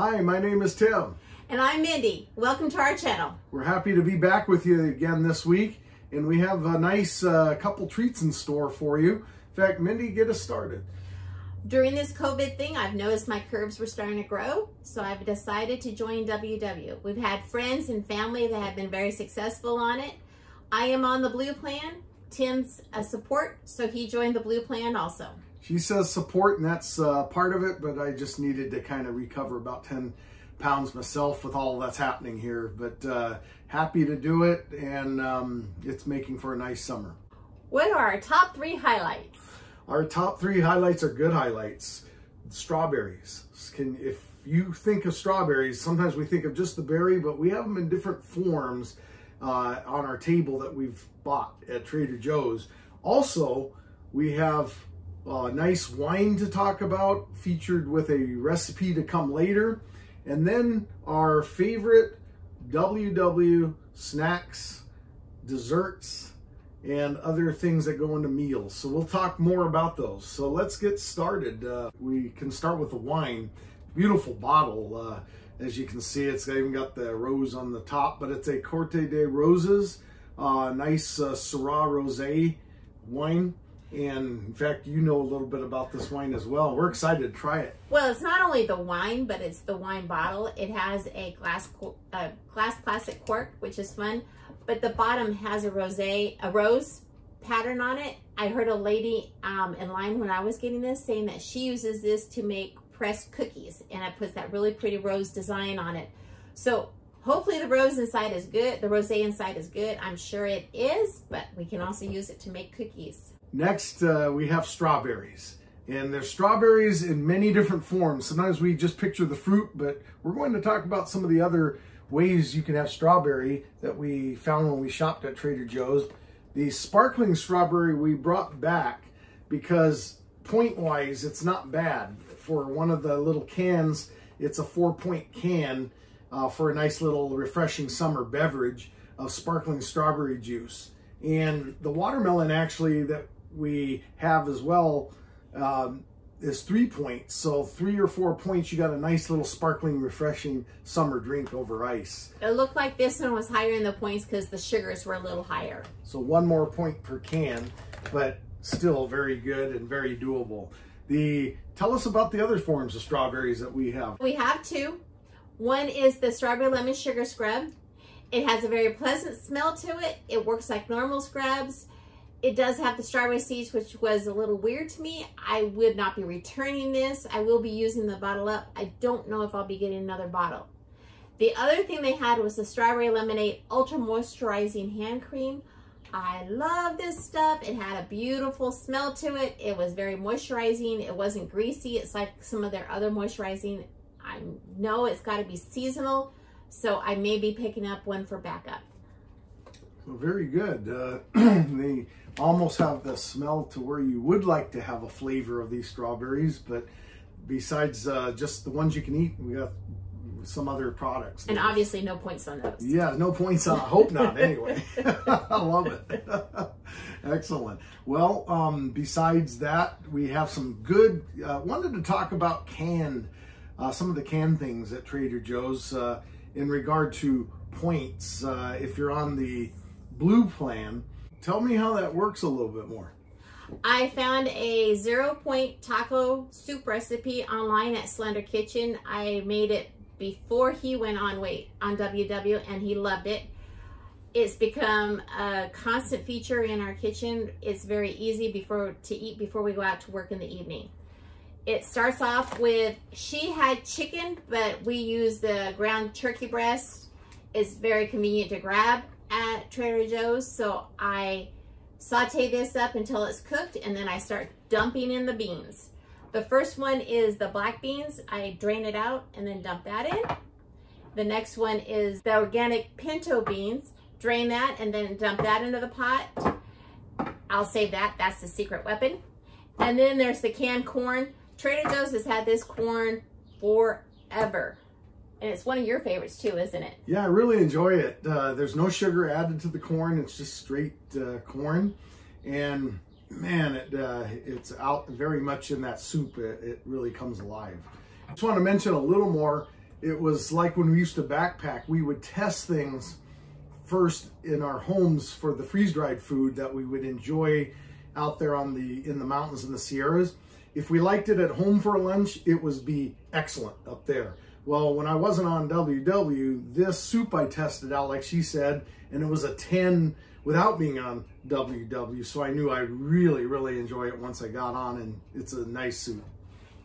Hi, my name is Tim. And I'm Mindy. Welcome to our channel. We're happy to be back with you again this week, and we have a nice couple treats in store for you. In fact, Mindy, get us started. During this COVID thing, I've noticed my curves were starting to grow, so I've decided to join WW. We've had friends and family that have been very successful on it. I am on the blue plan. Tim's a support, so he joined the blue plan also. She says support, and that's part of it, but I just needed to kind of recover about 10 pounds myself with all that's happening here. But happy to do it, and it's making for a nice summer. What are our top 3 highlights? Our top 3 highlights are good highlights. Strawberries. If you think of strawberries, sometimes we think of just the berry, but we have them in different forms on our table that we've bought at Trader Joe's. Also, we have a nice wine to talk about, featured with a recipe to come later. And then our favorite WW snacks, desserts, and other things that go into meals. So we'll talk more about those. So let's get started. We can start with the wine. Beautiful bottle. As you can see, it's even got the rose on the top, but it's a Corte de Roses, nice Syrah Rosé wine. And in fact, you know a little bit about this wine as well. We're excited to try it. Well, it's not only the wine, but it's the wine bottle. It has a glass plastic cork, which is fun. But the bottom has a rose pattern on it. I heard a lady in line when I was getting this saying that she uses this to make pressed cookies, and it puts that really pretty rose design on it. So hopefully the rose inside is good. The rosé inside is good. I'm sure it is, but we can also use it to make cookies. Next, we have strawberries. And there's strawberries in many different forms. Sometimes we just picture the fruit, but we're going to talk about some of the other ways you can have strawberry that we found when we shopped at Trader Joe's. The sparkling strawberry we brought back because point-wise, it's not bad. For one of the little cans, it's a 4-point can for a nice little refreshing summer beverage of sparkling strawberry juice. And the watermelon actually that we have as well is 3 points. So 3 or 4 points, you got a nice little sparkling, refreshing summer drink over ice. It looked like this one was higher in the points because the sugars were a little higher. So 1 more point per can, but still very good and very doable. Tell us about the other forms of strawberries that we have. We have 2. One is the strawberry lemon sugar scrub. It has a very pleasant smell to it. It works like normal scrubs. It does have the strawberry seeds, which was a little weird to me. I would not be returning this. I will be using the bottle up. I don't know if I'll be getting another bottle. The other thing they had was the strawberry lemonade ultra moisturizing hand cream. I love this stuff. It had a beautiful smell to it. It was very moisturizing. It wasn't greasy. It's like some of their other moisturizing. I know it's got to be seasonal, so I may be picking up one for backup. So very good. They almost have the smell to where you would like to have a flavor of these strawberries, but besides just the ones you can eat, we got some other products. And obviously no points on those. Yeah, no points on, I hope not anyway. I love it. Excellent. Well, besides that, we have some good, wanted to talk about some of the canned things at Trader Joe's in regard to points. If you're on the blue plan, tell me how that works a little bit more. I found a 0-point taco soup recipe online at Slender Kitchen. I made it before he went on weight on WW, and he loved it. It's become a constant feature in our kitchen. It's very easy to eat before we go out to work in the evening. It starts off with, she had chicken, but we use the ground turkey breast. It's very convenient to grab at Trader Joe's, so I saute this up until it's cooked, and then I start dumping in the beans. The first one is the black beans. I drain it out and then dump that in. The next one is the organic pinto beans. Drain that and then dump that into the pot. I'll save that. That's the secret weapon. And then there's the canned corn. Trader Joe's has had this corn forever. And it's one of your favorites too, isn't it? Yeah, I really enjoy it. There's no sugar added to the corn. It's just straight corn. And man, it's out very much in that soup. It really comes alive. I just want to mention a little more it was like when we used to backpack, we would test things first in our homes for the freeze-dried food that we would enjoy out there in the mountains and the Sierras. If we liked it at home for lunch, it would be excellent up there. Well, when I wasn't on WW, this soup I tested out, like she said, and it was a 10 without being on WW. So I knew I really, really enjoy it once I got on, and it's a nice soup.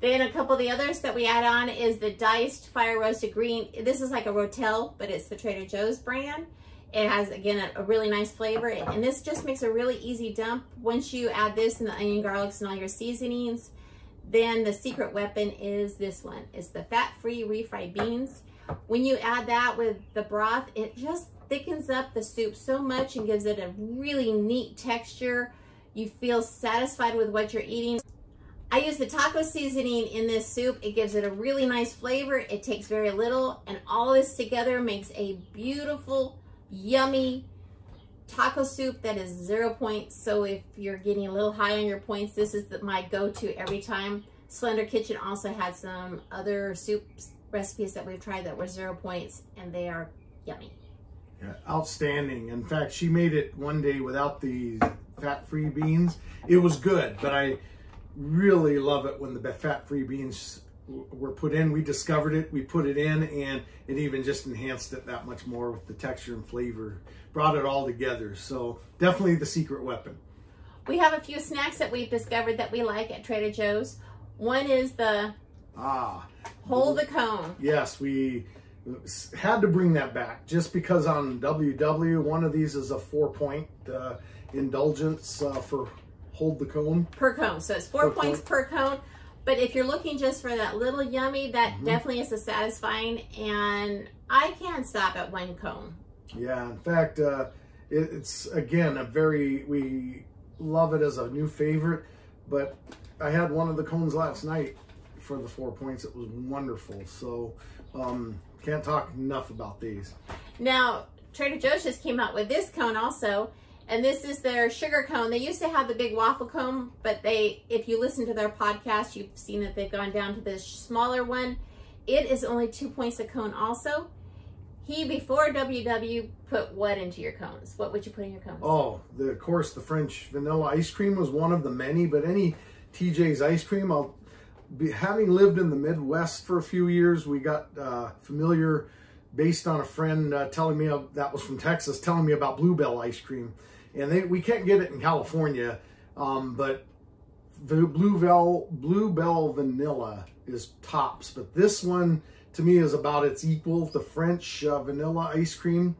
Then a couple of the others that we add on is the diced fire roasted green. This is like a Rotel, but it's the Trader Joe's brand. It has, again, a really nice flavor, and this just makes a really easy dump. Once you add this and the onion, garlics, and all your seasonings, then the secret weapon is this one. It's the fat-free refried beans. When you add that with the broth, it just thickens up the soup so much and gives it a really neat texture. You feel satisfied with what you're eating. I use the taco seasoning in this soup. It gives it a really nice flavor. It takes very little, and all this together makes a beautiful, yummy taco soup that is 0 points. So if you're getting a little high on your points, this is my go-to every time. Slender Kitchen also had some other soup recipes that we've tried that were 0 points, and they are yummy. Yeah, outstanding. In fact, she made it one day without the fat-free beans. It was good, but I really love it when the fat-free beans were put in. We discovered it, we put it in, and it even just enhanced it that much more with the texture and flavor. Brought it all together. So definitely the secret weapon. We have a few snacks that we've discovered that we like at Trader Joe's. One is the Hold the Cone. Yes, we had to bring that back just because on WW, one of these is a 4-point indulgence for Hold the Cone. Per cone. So it's 4 points per cone. But if you're looking just for that little yummy, that definitely is a satisfying. And I can't stop at one cone. Yeah, in fact, it's, again, we love it as a new favorite. But I had one of the cones last night for the 4 points. It was wonderful. So can't talk enough about these. Now, Trader Joe's just came out with this cone also. And this is their sugar cone. They used to have the big waffle cone, but if you listen to their podcast, you've seen that they've gone down to this smaller one. It is only 2 points a cone also. Before WW, put what into your cones? What would you put in your cones? Oh, of course, the French vanilla ice cream was one of the many, but any TJ's ice cream, having lived in the Midwest for a few years, we got familiar based on a friend telling me, that was from Texas, telling me about Bluebell ice cream. And we can't get it in California, but the Bluebell vanilla is tops. But this one, to me, is about its equal, the French vanilla ice cream.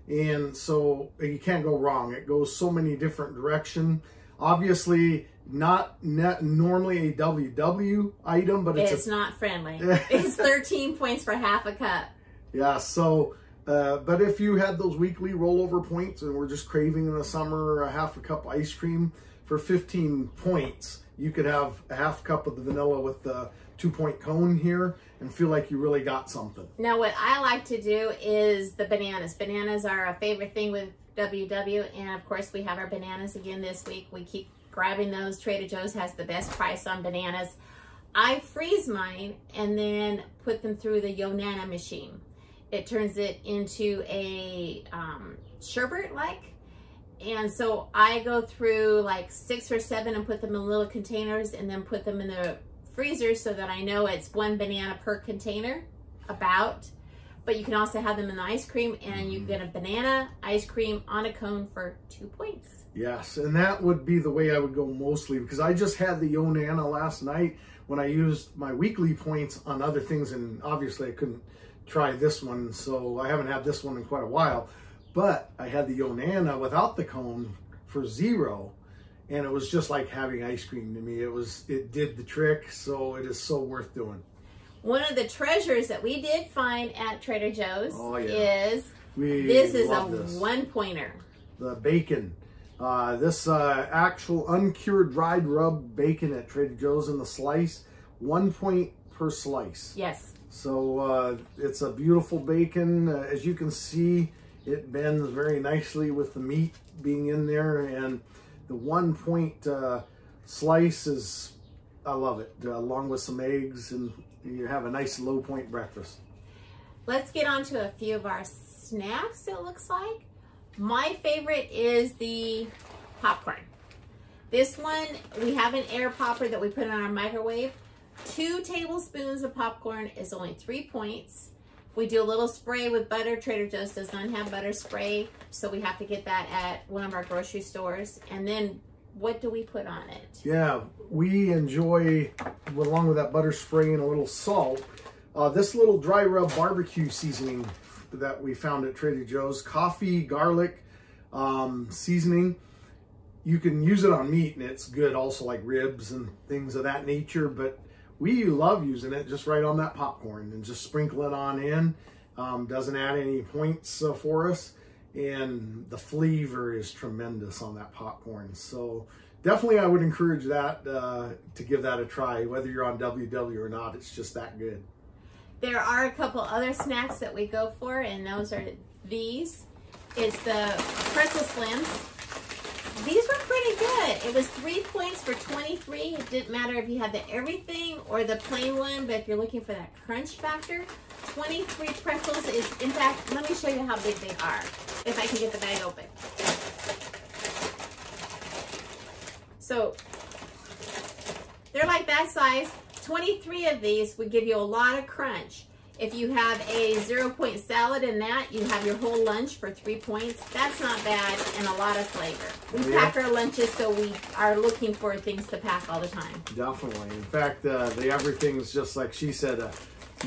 And so you can't go wrong. It goes so many different directions. Obviously, not normally a WW item, but it's not friendly. It's 13 points for half a cup. Yeah, so... but if you had those weekly rollover points and were just craving in the summer a half a cup ice cream for 15 points, you could have a half cup of the vanilla with the 2 point cone here and feel like you really got something. Now, what I like to do is the bananas. Bananas are a favorite thing with WW, and of course we have our bananas again this week. We keep grabbing those. Trader Joe's has the best price on bananas. I freeze mine and then put them through the Yonana machine. It turns it into a sherbet-like. And so I go through like 6 or 7 and put them in little containers and then put them in the freezer so that I know it's 1 banana per container, about. But you can also have them in the ice cream, and you get a banana ice cream on a cone for 2 points. Yes, and that would be the way I would go mostly, because I just had the Yonana last night when I used my weekly points on other things, and obviously I couldn't try this one, so I haven't had this one in quite a while. But I had the Yonana without the cone for 0, and it was just like having ice cream to me. It did the trick, so it is so worth doing. One of the treasures that we did find at Trader Joe's is this is a 1 pointer. The bacon. This actual uncured dried rub bacon at Trader Joe's in the slice, 1 point per slice. Yes. So it's a beautiful bacon. As you can see, it bends very nicely with the meat being in there, and the 1 point slice I love it, along with some eggs, and you have a nice low point breakfast. let's get on to a few of our snacks, it looks like. My favorite is the popcorn. This one, we have an air popper that we put in our microwave. 2 tablespoons of popcorn is only 3 points. We do a little spray with butter. Trader Joe's does not have butter spray, so we have to get that at one of our grocery stores. And then what do we put on it? Yeah, we enjoy, along with that butter spray and a little salt, this little dry rub barbecue seasoning that we found at Trader Joe's. Coffee, garlic seasoning. You can use it on meat and it's good also, like ribs and things of that nature, but we love using it just right on that popcorn and just sprinkle it on in. Doesn't add any points for us, and the flavor is tremendous on that popcorn. So definitely I would encourage that to give that a try, whether you're on WW or not. It's just that good. There are a couple other snacks that we go for, and those are these. It's the pretzel slims. These were pretty good. It was 3 points for 23. It didn't matter if you had the everything or the plain one, but if you're looking for that crunch factor, 23 pretzels is, in fact, let me show you how big they are, if I can get the bag open. So, they're like that size. 23 of these would give you a lot of crunch. If you have a 0-point salad in that, you have your whole lunch for 3 points. That's not bad, and a lot of flavor. We pack our lunches, so we are looking for things to pack all the time. Definitely. In fact, the everything's just like she said, a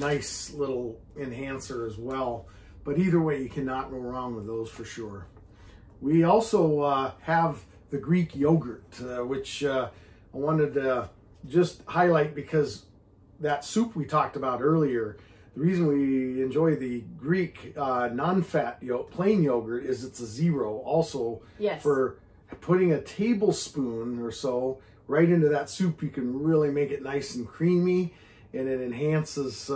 nice little enhancer as well. But either way, you cannot go wrong with those for sure. We also have the Greek yogurt, which I wanted to just highlight because that soup we talked about earlier, the reason we enjoy the Greek non-fat plain yogurt is it's a 0 also. Yes. For putting a tablespoon or so right into that soup, you can really make it nice and creamy, and it enhances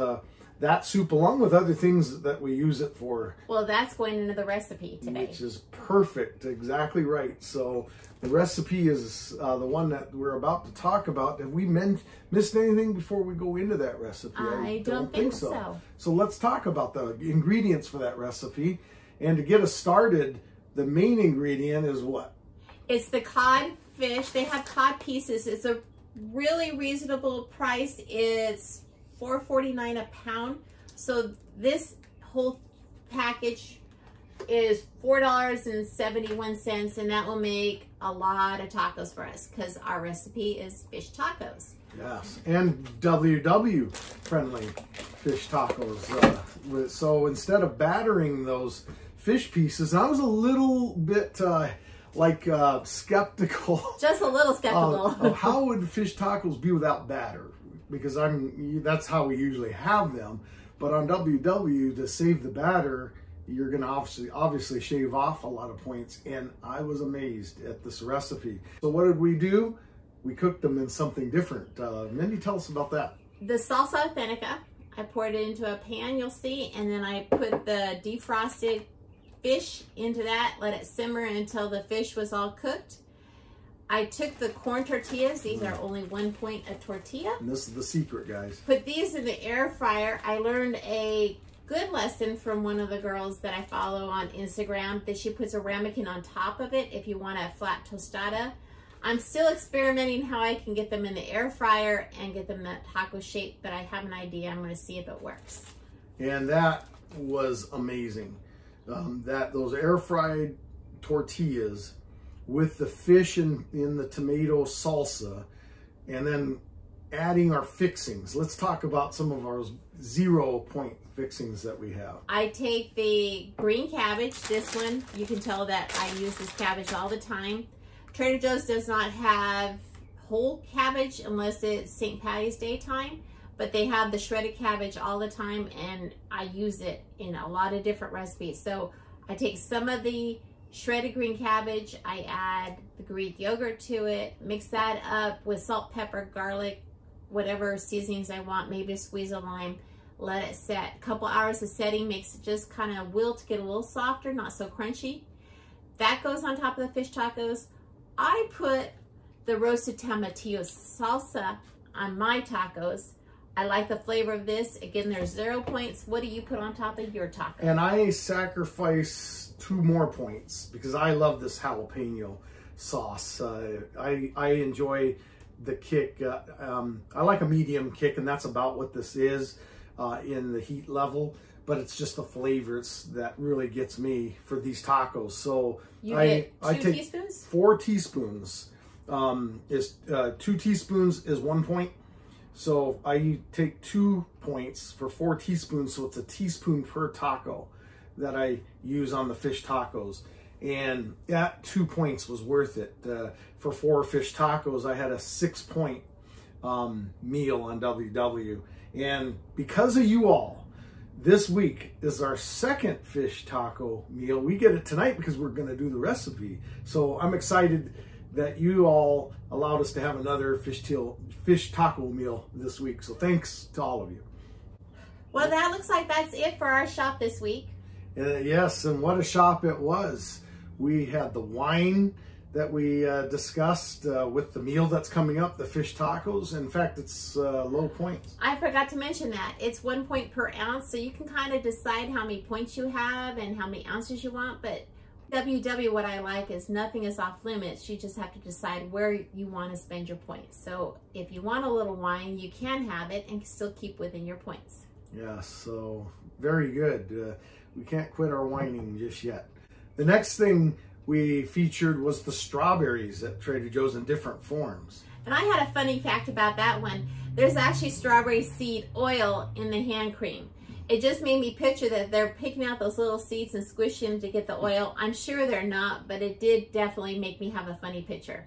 that soup along with other things that we use it for. Well, that's going into the recipe today. Which is perfect, exactly right. So the recipe is the one that we're about to talk about. Have we missed anything before we go into that recipe? I don't think so. So let's talk about the ingredients for that recipe. And to get us started, the main ingredient is what? It's the cod fish. They have cod pieces. It's a really reasonable price. It's $4.49 a pound. So this whole package is $4.71, and that will make a lot of tacos for us because our recipe is fish tacos. Yes, and WW friendly fish tacos. So instead of battering those fish pieces, I was a little bit skeptical. Just a little skeptical. Of how would fish tacos be without batter? Because that's how we usually have them. But on WW, to save the batter, you're going to obviously shave off a lot of points. And I was amazed at this recipe. So what did we do? We cooked them in something different. Mindy, tell us about that. The salsa authentica, I poured it into a pan, you'll see, and then I put the defrosted fish into that, let it simmer until the fish was all cooked. I took the corn tortillas. These are only 1 point a tortilla. And this is the secret, guys. Put these in the air fryer. I learned a good lesson from one of the girls that I follow on Instagram, that she puts a ramekin on top of it if you want a flat tostada. I'm still experimenting how I can get them in the air fryer and get them that taco shape, but I have an idea. I'm going to see if it works. And that was amazing. Those air fried tortillas with the fish in the tomato salsa, and then adding our fixings. Let's talk about some of our 0 point fixings that we have. I take the green cabbage. This one, you can tell that I use this cabbage all the time. Trader Joe's does not have whole cabbage unless it's St. Patty's Day time, but they have the shredded cabbage all the time, and I use it in a lot of different recipes. So I take some of the shredded green cabbage, I add the Greek yogurt to it, mix that up with salt, pepper, garlic, whatever seasonings I want, maybe a squeeze of lime, let it set. A couple hours of setting makes it just kind of wilt, get a little softer, not so crunchy. That goes on top of the fish tacos. I put the roasted tomatillo salsa on my tacos. I like the flavor of this. Again, there's 0 points. What do you put on top of your taco? And I sacrifice 2 more points because I love this jalapeno sauce. I enjoy the kick. I like a medium kick, and that's about what this is in the heat level. But it's just the flavors that really gets me for these tacos. So I take teaspoons? 4 teaspoons. 2 teaspoons is 1 point. So I take 2 points for 4 teaspoons. So it's a teaspoon per taco that I use on the fish tacos. And that 2 points was worth it. For 4 fish tacos, I had a 6-point meal on WW. And because of you all, this week is our second fish taco meal. We get it tonight because we're going to do the recipe. So I'm excited that you all allowed us to have another fish taco meal this week. So thanks to all of you. Well, that looks like that's it for our shop this week. Yes, and what a shop it was. We had the wine that we discussed with the meal that's coming up, the fish tacos. In fact, it's low points. I forgot to mention that. It's 1 point per ounce, so you can kind of decide how many points you have and how many ounces you want. But WW, what I like is nothing is off limits. You just have to decide where you want to spend your points. So if you want a little wine, you can have it and still keep within your points. Yes, so very good. We can't quit our whining just yet. The next thing we featured was the strawberries at Trader Joe's in different forms. And I had a funny fact about that one. There's actually strawberry seed oil in the hand cream. It just made me picture that they're picking out those little seeds and squishing them to get the oil. I'm sure they're not, but it did definitely make me have a funny picture.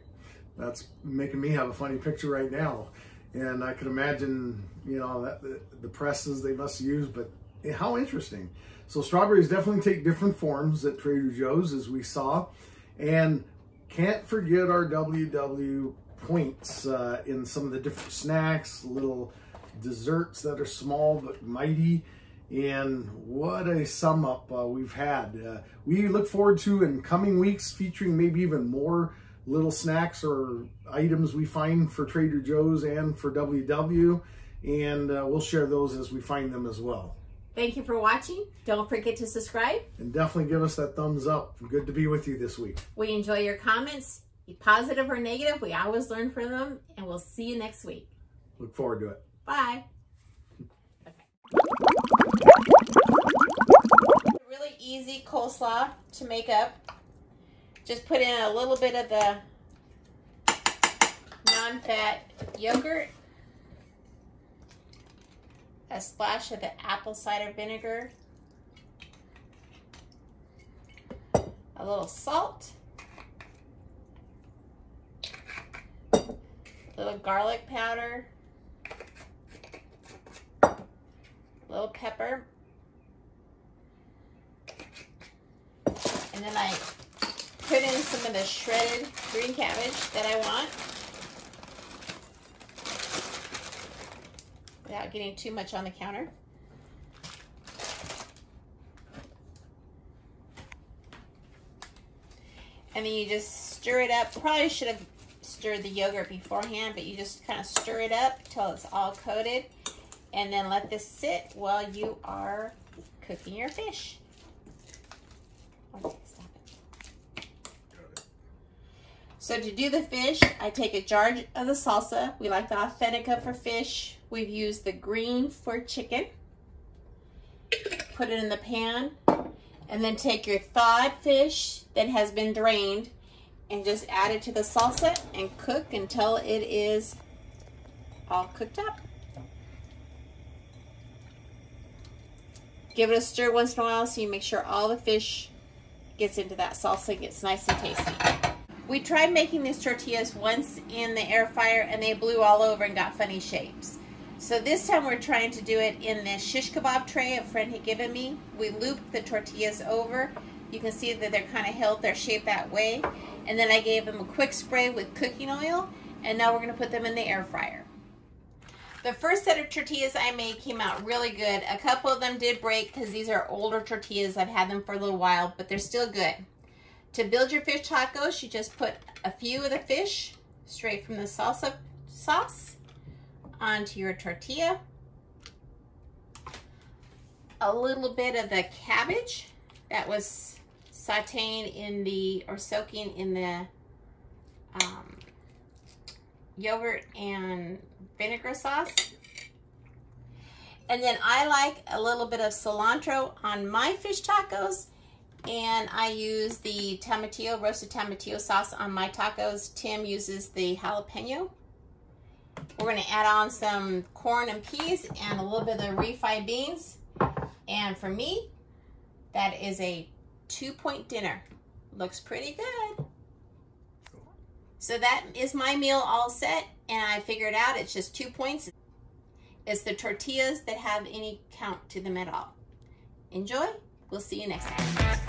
That's making me have a funny picture right now. And I could imagine, you know, that the presses they must use, but how interesting. So strawberries definitely take different forms at Trader Joe's, as we saw. And can't forget our WW points in some of the different snacks, little desserts that are small but mighty. And what a sum up we've had. We look forward to in coming weeks featuring maybe even more little snacks or items we find for Trader Joe's and for WW. And we'll share those as we find them as well. Thank you for watching. Don't forget to subscribe. And definitely give us that thumbs up. Good to be with you this week. We enjoy your comments, positive or negative. We always learn from them, and we'll see you next week. Look forward to it. Bye. Okay. Really easy coleslaw to make up. Just put in a little bit of the non-fat yogurt, a splash of the apple cider vinegar, a little salt, a little garlic powder, a little pepper, and then I put in some of the shredded green cabbage that I want, without getting too much on the counter. And then you just stir it up. Probably should have stirred the yogurt beforehand, but you just kind of stir it up till it's all coated. And then let this sit while you are cooking your fish. Okay, stop it. So to do the fish, I take a jar of the salsa. We like the Authentica for fish. We've used the green for chicken. Put it in the pan, and then take your thawed fish that has been drained and just add it to the salsa and cook until it is all cooked up. Give it a stir once in a while so you make sure all the fish gets into that salsa and gets nice and tasty. We tried making these tortillas once in the air fryer and they blew all over and got funny shapes. So this time we're trying to do it in this shish kebab tray a friend had given me. We looped the tortillas over. You can see that they're kind of held their shape that way. And then I gave them a quick spray with cooking oil. And now we're going to put them in the air fryer. The first set of tortillas I made came out really good. A couple of them did break because these are older tortillas. I've had them for a little while, but they're still good. To build your fish tacos, you just put a few of the fish straight from the salsa sauce onto your tortilla. a little bit of the cabbage that was sauteing in the, or soaking in the yogurt and vinegar sauce. And then I like a little bit of cilantro on my fish tacos, and I use the tomatillo, roasted tomatillo sauce on my tacos. Tim uses the jalapeno. We're gonna add on some corn and peas and a little bit of the refried beans. And for me, that is a 2-point dinner. Looks pretty good. So that is my meal all set, and I figured out it's just 2 points. It's the tortillas that have any count to them at all. Enjoy. We'll see you next time.